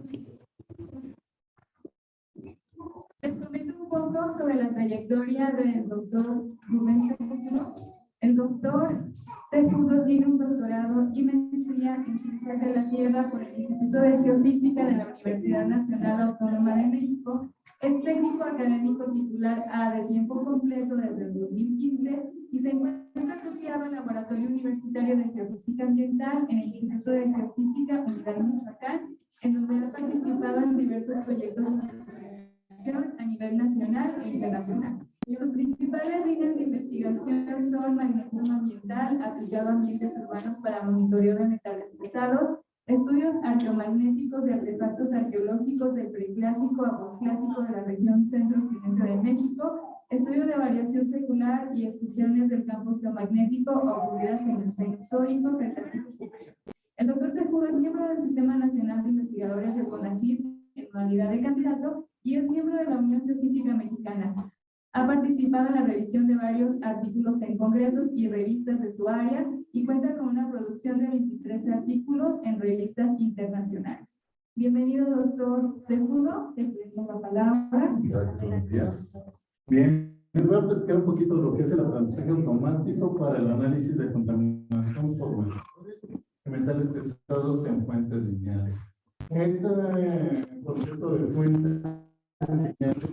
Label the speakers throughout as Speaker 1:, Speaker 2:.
Speaker 1: Sí. Les comento un poco sobre la trayectoria del doctor Rubén Cejudo. El doctor Cejudo tiene un doctorado y maestría en Ciencias de la Tierra por el Instituto de Geofísica de la Universidad Nacional Autónoma de México. Es técnico académico titular A de tiempo completo desde el 2015 y se encuentra asociado al Laboratorio Universitario de Geofísica Ambiental en el Instituto de Geofísica Unidad Michoacán, en donde ha participado en diversos proyectos de investigación a nivel nacional e internacional. Sus principales líneas de investigación son magnetismo ambiental aplicado a ambientes urbanos para monitoreo de metales pesados, estudios arqueomagnéticos de artefactos arqueológicos del preclásico a posclásico de la región centro-occidente de México, estudio de variación secular y exclusiones del campo geomagnético ocurridas en el Cenozoico Cretácico superior. El doctor Cejudo es miembro del Sistema Nacional de Investigadores del CONACYT en modalidad de candidato y es miembro de la Unión Geofísica Mexicana. Ha participado en la revisión de varios artículos en congresos y revistas de su área y cuenta con una producción de 23 artículos en revistas internacionales. Bienvenido, doctor Cejudo. Les doy la palabra.
Speaker 2: Gracias, buenos días. Bien, les voy a platicar un poquito lo que es el aprendizaje automático para el análisis de contaminación por monitores de metales pesados en fuentes lineales. Este concepto de fuentes lineales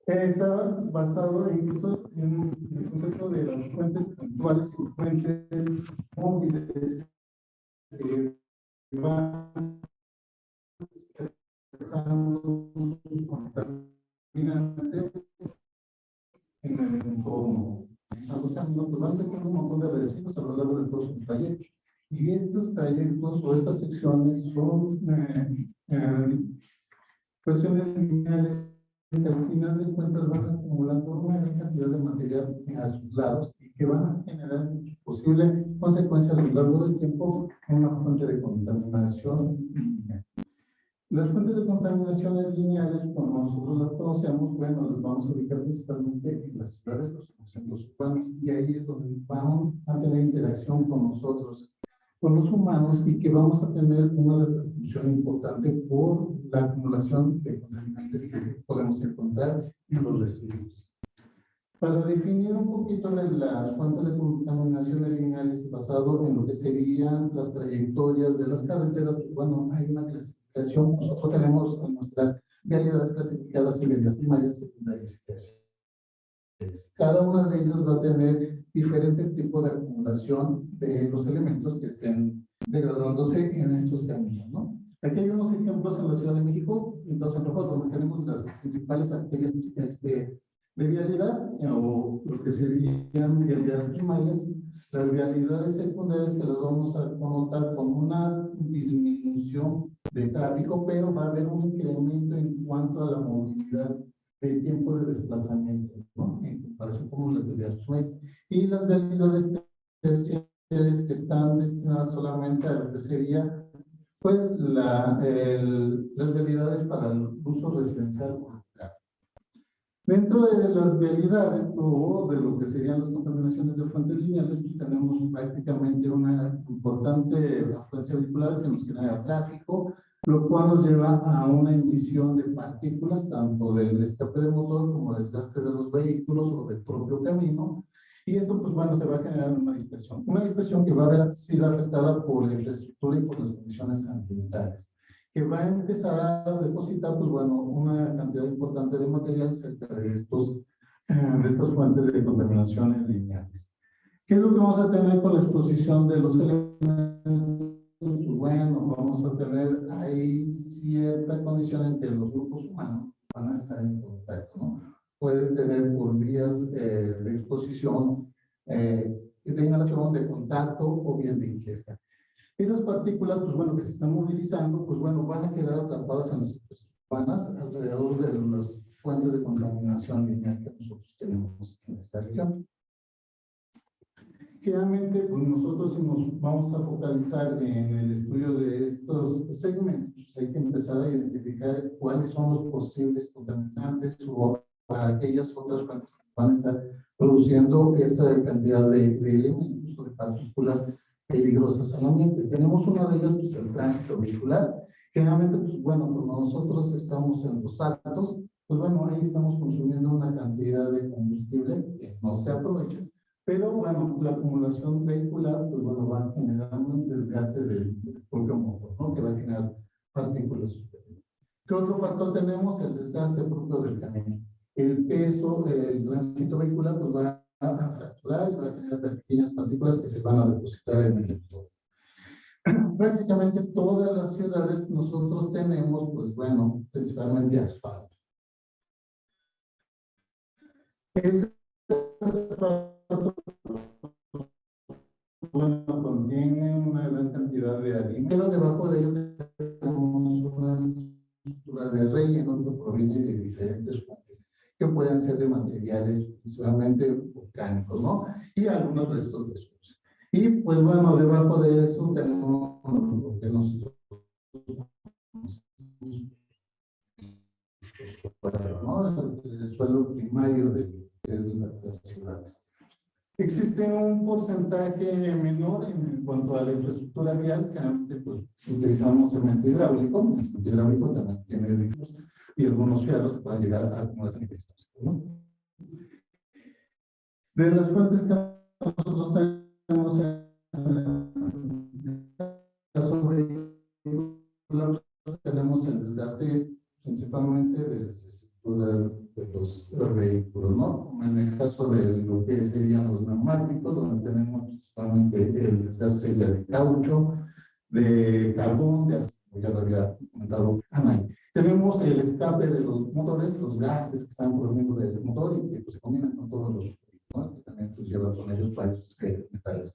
Speaker 2: está basado incluso en el concepto de las fuentes puntuales y fuentes móviles que van expresando contaminantes en el entorno. Pues van teniendo un montón de residuos a lo largo de todos sus trayectos. Y estos trayectos o estas secciones son cuestiones lineales que al final de cuentas van acumulando una gran cantidad de material a sus lados y que van a generar posible consecuencia a lo largo del tiempo en una fuente de contaminación lineal. Las fuentes de contaminaciones lineales, como nosotros las conocemos, bueno, las vamos a ubicar principalmente en las ciudades, los centros urbanos, y ahí es donde vamos a tener interacción con nosotros, con los humanos, y que vamos a tener una repercusión importante por la acumulación de contaminantes que podemos encontrar en los residuos. Para definir un poquito de las fuentes de contaminaciones lineales basado en lo que serían las trayectorias de las carreteras, pues bueno, hay una clasificación. Nosotros tenemos nuestras vialidades clasificadas en vialidades primarias, secundarias y terciarias. Cada una de ellas va a tener diferentes tipos de acumulación de los elementos que estén degradándose en estos caminos, ¿no? Aquí hay unos ejemplos en la Ciudad de México, entonces, donde tenemos las principales arterias de vialidad, o lo que serían vialidades primarias, las vialidades secundarias que las vamos a connotar con una disminución de tráfico, pero va a haber un incremento en cuanto a la movilidad de tiempo de desplazamiento, ¿no? En comparación con las vialidades primarias. Y las vialidades terciarias que están destinadas solamente a lo que sería, pues, las vialidades para el uso residencial. Dentro de las vialidades o de lo que serían las contaminaciones de fuentes lineales, pues tenemos prácticamente una importante afluencia vehicular que nos genera tráfico, lo cual nos lleva a una emisión de partículas, tanto del escape de motor como del desgaste de los vehículos o del propio camino. Y esto, pues bueno, se va a generar una dispersión que va a haber sido afectada por la infraestructura y por las condiciones ambientales, que va a empezar a depositar, pues bueno, una cantidad importante de material cerca de estas fuentes de contaminaciones lineales. ¿Qué es lo que vamos a tener con la exposición de los elementos? Pues bueno, vamos a tener ahí cierta condición en que los grupos humanos van a estar en contacto, ¿no? Pueden tener por vías de exposición, de inhalación, de contacto o bien de ingesta. Esas partículas, pues bueno, que se están movilizando, pues bueno, van a quedar atrapadas en las superficies urbanas alrededor de las fuentes de contaminación lineal que nosotros tenemos en esta región. Generalmente, pues nosotros si nos vamos a focalizar en el estudio de estos segmentos, hay que empezar a identificar cuáles son los posibles contaminantes o para aquellas otras fuentes que van a estar produciendo esta cantidad de elementos o de partículas peligrosas al ambiente. Tenemos una de ellas, pues el tránsito vehicular. Generalmente, pues bueno, cuando nosotros estamos en los altos, pues bueno, ahí estamos consumiendo una cantidad de combustible que no se aprovecha, pero bueno, la acumulación vehicular, pues bueno, va a generar un desgaste del propio motor, ¿no? Que va a generar partículas superiores. ¿Qué otro factor tenemos? El desgaste propio del camino. El peso, el tránsito vehicular, pues va a fracturar y va a generar pequeñas partículas que se van a depositar en el entorno. Prácticamente todas las ciudades nosotros tenemos, pues bueno, principalmente asfalto. Ese asfalto, bueno, contiene una gran cantidad de harina, pero debajo de ello tenemos una estructura de relleno que proviene de diferentes fuentes, que pueden ser de materiales principalmente volcánicos, ¿no? Y algunos restos de suelo. Y pues bueno, debajo de eso tenemos lo que nosotros, ¿no? El suelo primario de las ciudades. Existe un porcentaje menor en cuanto a la infraestructura vial, que pues, utilizamos cemento hidráulico. El cemento hidráulico también tiene edificios y algunos fierros que pueden llegar a acumularse en distancia, ¿no? De las fuentes que nosotros tenemos en caso vehicular, tenemos el desgaste principalmente de las estructuras de los vehículos, ¿no? Como en el caso de lo que serían los neumáticos, donde tenemos principalmente el desgaste de caucho, de carbón, ya lo había comentado Ana. Tenemos el escape de los motores, los gases que están proveniendo del motor y que pues, se combinan con todos los, ¿no? Que también pues, lleva con ellos varios metales.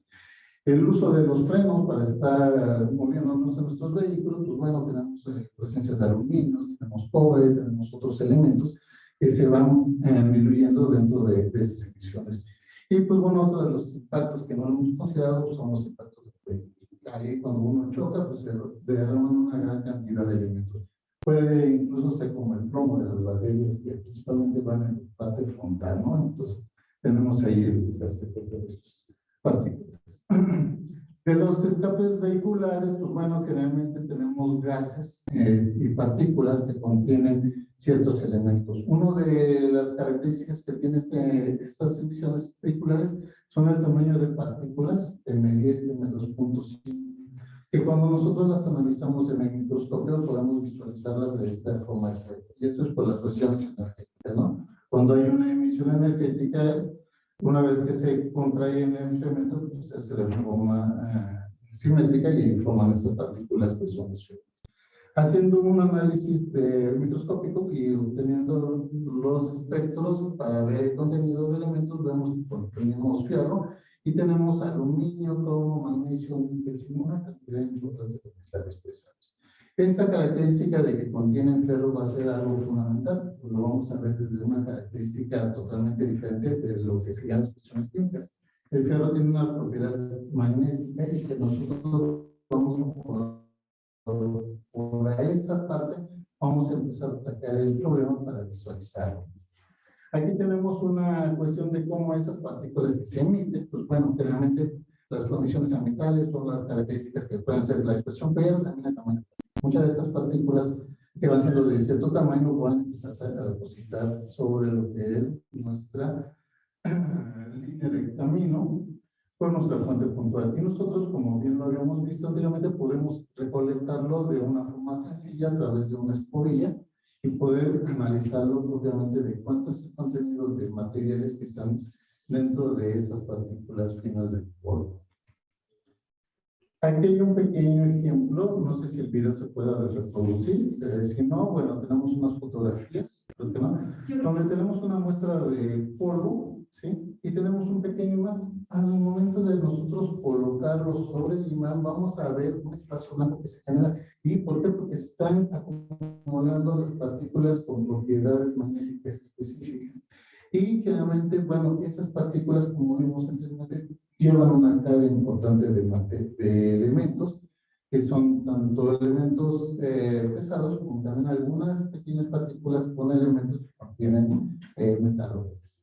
Speaker 2: El uso de los frenos para estar moviéndonos en nuestros vehículos, pues bueno, tenemos presencias de aluminio, tenemos cobre, tenemos otros elementos que se van diluyendo dentro de estas emisiones. Y pues bueno, otro de los impactos que no hemos considerado pues, son los impactos de ahí cuando uno choca, pues se derraman una gran cantidad de elementos. Puede incluso ser como el plomo de las baterías, que principalmente van en la parte frontal, ¿no? Entonces, tenemos ahí el desgaste de estas partículas. De los escapes vehiculares, pues bueno, generalmente tenemos gases y partículas que contienen ciertos elementos. Una de las características que tiene estas emisiones vehiculares son el tamaño de partículas de medir en 2.5, que cuando nosotros las analizamos en el microscopio podemos visualizarlas de esta forma. Y esto es por las cuestiones energéticas, ¿no? Cuando hay una emisión energética, una vez que se contrae en el filamento, pues se hace de forma simétrica y forman estas partículas que son esféricas. Haciendo un análisis microscópico y obteniendo los espectros para ver el contenido de elementos, vemos que tenemos fierro y tenemos aluminio, cromo, magnesio, níquel, sin una cantidad importante de metales pesados. Esta característica de que contienen ferro va a ser algo fundamental, pues lo vamos a ver desde una característica totalmente diferente de lo que serían las cuestiones químicas. El ferro tiene una propiedad magnética y que nosotros vamos a por esa parte vamos a empezar a atacar el problema para visualizarlo. Aquí tenemos una cuestión de cómo esas partículas que se emiten, pues bueno, generalmente las condiciones ambientales son las características que pueden ser la expresión, pero también el tamaño. Muchas de estas partículas que van siendo de cierto tamaño van a empezar a depositar sobre lo que es nuestra línea de camino por nuestra fuente puntual. Y nosotros, como bien lo habíamos visto anteriormente, podemos recolectarlo de una forma sencilla a través de una escobilla y poder analizarlo propiamente de cuánto es el contenido de materiales que están dentro de esas partículas finas del polvo. Aquí hay un pequeño ejemplo, no sé si el video se pueda reproducir, si no, bueno, tenemos unas fotografías, creo que no, donde tenemos una muestra de polvo, ¿sí? Y tenemos un pequeño imán. Al momento de nosotros colocarlo sobre el imán, vamos a ver un espacio blanco que se genera. ¿Y por qué? Porque están acumulando las partículas con propiedades magnéticas específicas. Y generalmente, bueno, esas partículas, como vimos anteriormente, llevan una carga importante de elementos que son tanto elementos pesados como también algunas pequeñas partículas con elementos que contienen metaloides.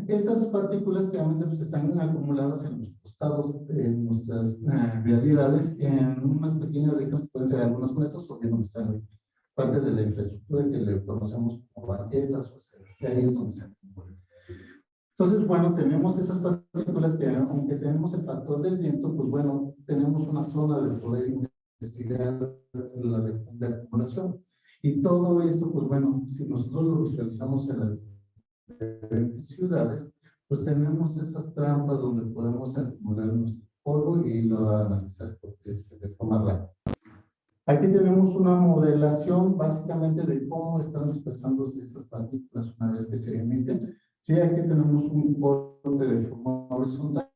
Speaker 2: Esas partículas claramente pues, están acumuladas en los costados de nuestras vialidades en unas pequeñas regiones, pueden ser algunos metros o bien donde están parte de la infraestructura que le conocemos como banquetas o aceras, que ahí es donde se acumulan. Entonces, bueno, tenemos esas partículas que, aunque tenemos el factor del viento, pues bueno, tenemos una zona de poder investigar la región de acumulación. Y todo esto, pues bueno, si nosotros lo visualizamos en las diferentes ciudades, pues tenemos esas trampas donde podemos acumular nuestro polvo y lo analizar de forma rápida. Aquí tenemos una modelación básicamente de cómo están dispersándose estas partículas una vez que se emiten. Sí, aquí tenemos un corte de forma horizontal.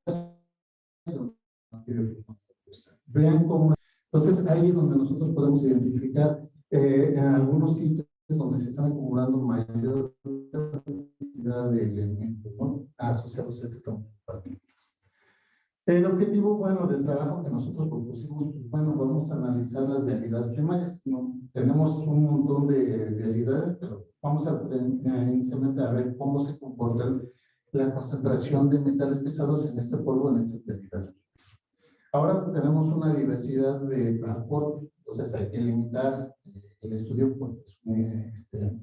Speaker 2: Vean cómo. Entonces, ahí es donde nosotros podemos identificar en algunos sitios donde se están acumulando mayor cantidad de elementos, ¿no?, asociados a este tipo de partículas. El objetivo, bueno, del trabajo que nosotros propusimos, pues, bueno, vamos a analizar las vialidades primarias, ¿no? Tenemos un montón de vialidades, pero vamos a inicialmente a ver cómo se comporta la concentración de metales pesados en este polvo, en estas vialidades. Ahora tenemos una diversidad de transporte, entonces hay que limitar el estudio, pues,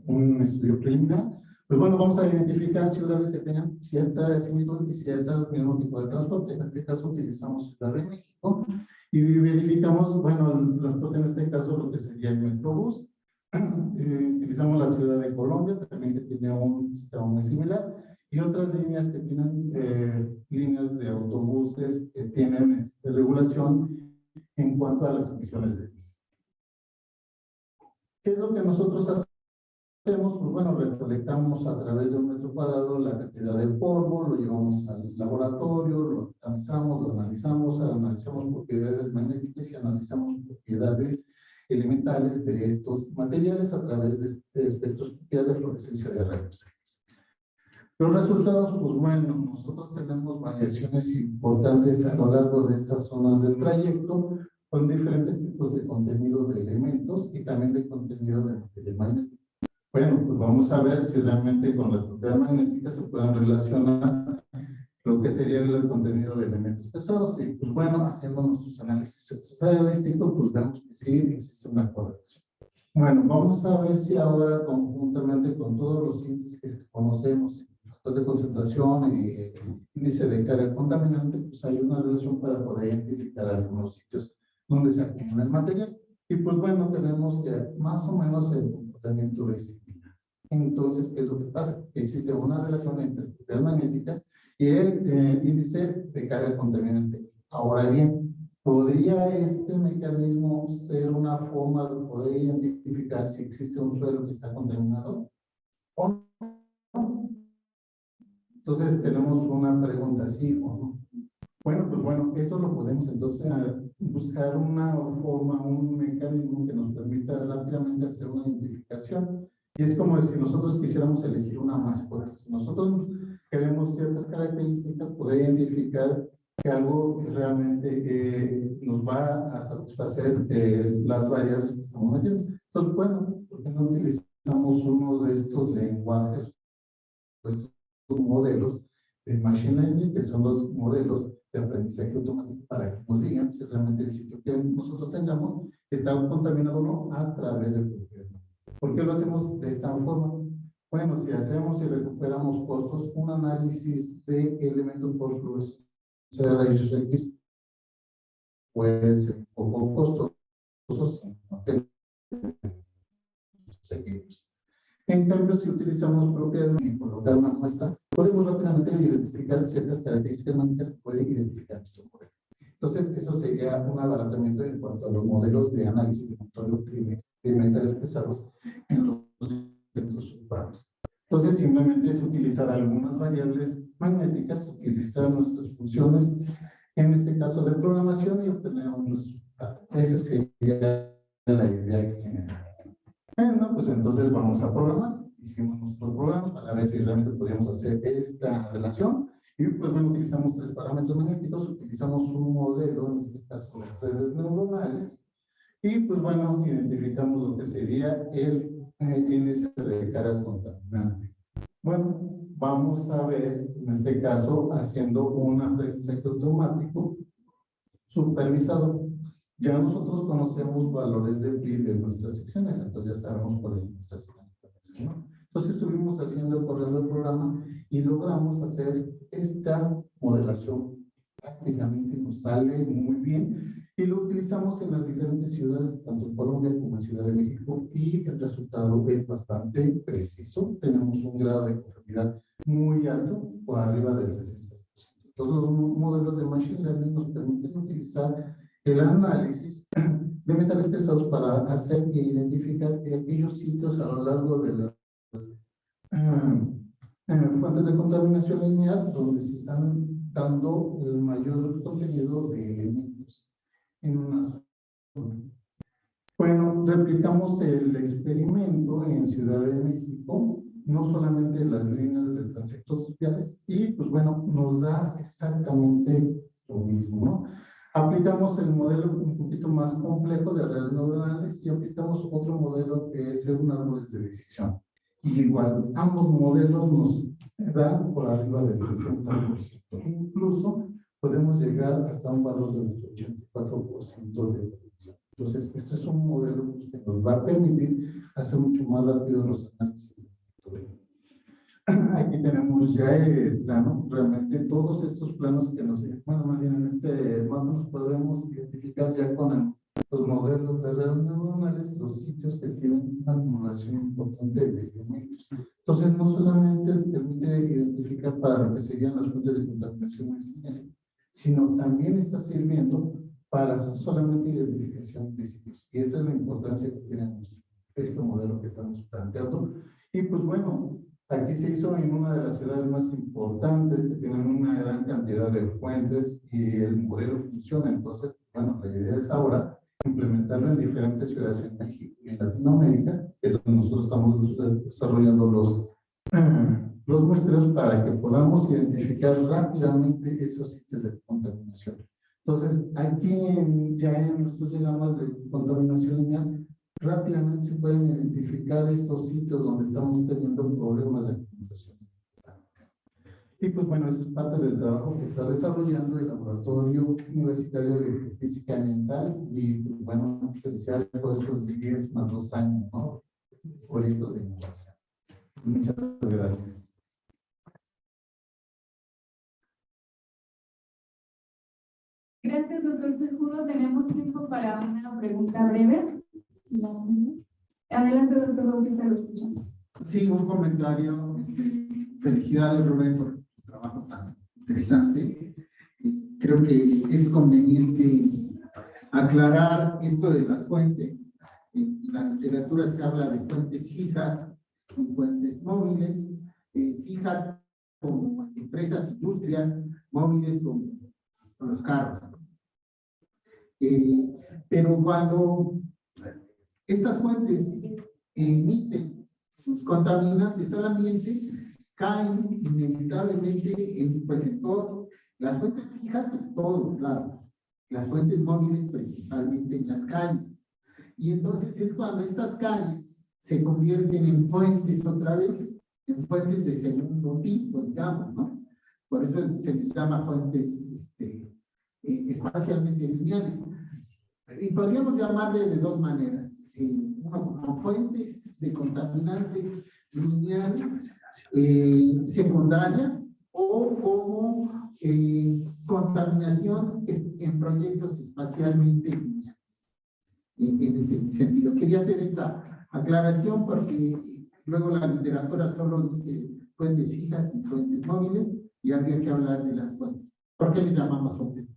Speaker 2: un estudio preliminar. Pues bueno, vamos a identificar ciudades que tengan cierta similitud y cierto mismo tipo de transporte. En este caso utilizamos Ciudad de México y verificamos, bueno, el transporte en este caso lo que sería el Metrobús. Utilizamos la Ciudad de Colombia, también que tiene un sistema muy similar, y otras líneas que tienen líneas de autobuses que tienen regulación en cuanto a las emisiones de diésel. ¿Qué es lo que nosotros hacemos? Pues bueno, recolectamos a través de un metro cuadrado la cantidad de polvo, lo llevamos al laboratorio, lo tamizamos, lo analizamos propiedades magnéticas y analizamos propiedades elementales de estos materiales a través de espectroscopía de fluorescencia de rayos X. Los resultados, pues bueno, nosotros tenemos variaciones importantes a lo largo de estas zonas del trayecto con diferentes tipos de contenido de elementos y también de contenido de material magnético. Bueno, pues vamos a ver si realmente con las propiedades magnéticas se pueden relacionar lo que sería el contenido de elementos pesados. Y pues bueno, haciendo nuestros análisis estadísticos, pues vemos que sí existe una correlación. Bueno, vamos a ver si ahora conjuntamente con todos los índices que conocemos, factor de concentración y índice de carga contaminante, pues hay una relación para poder identificar algunos sitios donde se acumula el material. Y pues bueno, tenemos que más o menos el comportamiento es similar. Entonces, ¿qué es lo que pasa? Que existe una relación entre propiedades magnéticas y el índice de carga contaminante. Ahora bien, ¿podría este mecanismo ser una forma de poder identificar si existe un suelo que está contaminado o no? Entonces, tenemos una pregunta, ¿sí o no? Bueno, pues bueno, eso lo podemos entonces buscar una forma, un mecanismo que nos permita rápidamente hacer una identificación. Y es como si nosotros quisiéramos elegir una mascota. Si nosotros queremos ciertas características, poder identificar que algo que realmente nos va a satisfacer las variables que estamos metiendo. Entonces, bueno, ¿por qué no utilizamos uno de estos lenguajes, estos modelos de Machine Learning, que son los modelos de aprendizaje automático, para que nos digan si realmente el sitio que nosotros tengamos está contaminado o no a través del propiedad? ¿Por qué lo hacemos de esta forma? Bueno, si hacemos y recuperamos costos, un análisis de elementos por fluorescencia de rayos X puede ser un poco costoso si no tenemos equipos. En cambio, si utilizamos propiedades y colocar una muestra, podemos rápidamente identificar ciertas características magnéticas que puede identificar nuestro modelo. Entonces, eso sería un abaratamiento en cuanto a los modelos de análisis de control de metales pesados en los centros urbanos. Entonces, simplemente es utilizar algunas variables magnéticas, utilizar nuestras funciones, en este caso de programación, y obtener un resultado. Esa sería la idea general. Bueno, pues entonces vamos a programar. Hicimos nuestro programa para ver si realmente podíamos hacer esta relación Y pues bueno, utilizamos 3 parámetros magnéticos, utilizamos un modelo, en este caso las redes neuronales, y pues bueno, identificamos lo que sería el índice de carga contaminante. Bueno, vamos a ver, en este caso, haciendo un aprendizaje automático supervisado. Ya nosotros conocemos valores de PRI de nuestras secciones, entonces ya sabemos cuáles son nuestras secciones, ¿no? Entonces estuvimos haciendo corriendo el programa y logramos hacer esta modelación. Prácticamente nos sale muy bien y lo utilizamos en las diferentes ciudades, tanto en Colombia como en Ciudad de México, y el resultado es bastante preciso. Tenemos un grado de confiabilidad muy alto, por arriba del 60%. Entonces los modelos de Machine Learning nos permiten utilizar el análisis de metales pesados para hacer e identificar aquellos sitios a lo largo de las fuentes de contaminación lineal donde se están dando el mayor contenido de elementos en una zona. Bueno, replicamos el experimento en Ciudad de México, no solamente las líneas de transectos sociales, y pues bueno, nos da exactamente lo mismo, ¿no? Aplicamos el modelo un poquito más complejo de redes neuronales y aplicamos otro modelo que es un árbol de decisión. Y igual, ambos modelos nos dan por arriba del 60%. Incluso podemos llegar hasta un valor del 84% de predicción. Entonces, esto es un modelo que nos va a permitir hacer mucho más rápido los análisis de factoría. Aquí tenemos ya el plano, realmente todos estos planos que nos, bueno, más bien en este mapa nos podemos identificar ya con los modelos de redes neuronales, los sitios que tienen una acumulación importante de elementos. Entonces, no solamente permite identificar para lo que serían las fuentes de contaminación lineal, sino también está sirviendo para solamente identificación de sitios. Y esta es la importancia que tenemos este modelo que estamos planteando. Y pues bueno, aquí se hizo en una de las ciudades más importantes que tienen una gran cantidad de fuentes y el modelo funciona. Entonces, bueno, la idea es ahora implementarlo en diferentes ciudades en México y en Latinoamérica, que es donde nosotros estamos desarrollando los muestreos para que podamos identificar rápidamente esos sitios de contaminación. Entonces, aquí ya en nuestros diagramas de contaminación lineal, rápidamente se pueden identificar estos sitios donde estamos teniendo problemas de contaminación. Y pues bueno, eso es parte del trabajo que está desarrollando el Laboratorio Universitario de Física Ambiental y pues bueno, felicidades por estos 10 más 2 años, ¿no? Proyectos de innovación. Muchas gracias.
Speaker 1: Gracias, doctor Cejudo. Tenemos tiempo para una pregunta breve. Adelante, doctor Bautista, lo escuchamos.
Speaker 3: Sí, un comentario. Felicidades, Rubén, por tu trabajo tan interesante. Creo que es conveniente aclarar esto de las fuentes. En la literatura se habla de fuentes fijas y fuentes móviles. Fijas como empresas, industrias, móviles como los carros. Pero cuando estas fuentes emiten sus contaminantes al ambiente, caen inevitablemente en todo, las fuentes fijas en todos lados, las fuentes móviles principalmente en las calles. Y entonces es cuando estas calles se convierten en fuentes otra vez, en fuentes de segundo tipo, digamos, ¿no? Por eso se les llama fuentes espacialmente lineales. Y podríamos llamarle de dos maneras. Uno como fuentes de contaminantes lineales secundarias o como contaminación en proyectos espacialmente lineales. En ese sentido, quería hacer esta aclaración porque luego la literatura solo dice fuentes fijas y fuentes móviles y habría que hablar de las fuentes. ¿Por qué les llamamos fuentes?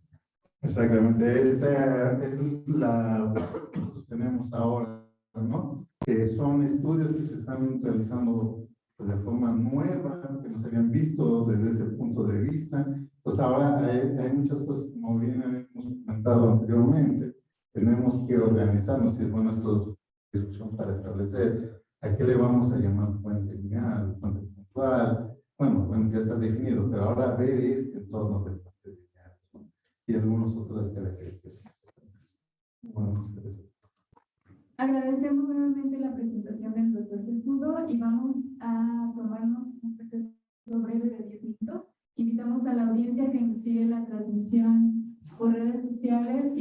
Speaker 2: Exactamente, esta es la que nosotros tenemos ahora, ¿no? Que son estudios que se están realizando pues, de forma nueva, que no se habían visto desde ese punto de vista. Pues ahora hay muchas cosas, como bien hemos comentado anteriormente, tenemos que organizarnos, y es bueno nuestra discusión para establecer a qué le vamos a llamar fuente lineal, fuente puntual, bueno, ya está definido, pero ahora ver este entorno de parte de Linares, ¿no? Y algunas otras características. Bueno, ustedes.
Speaker 1: Agradecemos nuevamente la presentación del doctor Sepúlveda y vamos a tomarnos un proceso breve de 10 minutos. Invitamos a la audiencia que nos sigue la transmisión por redes sociales y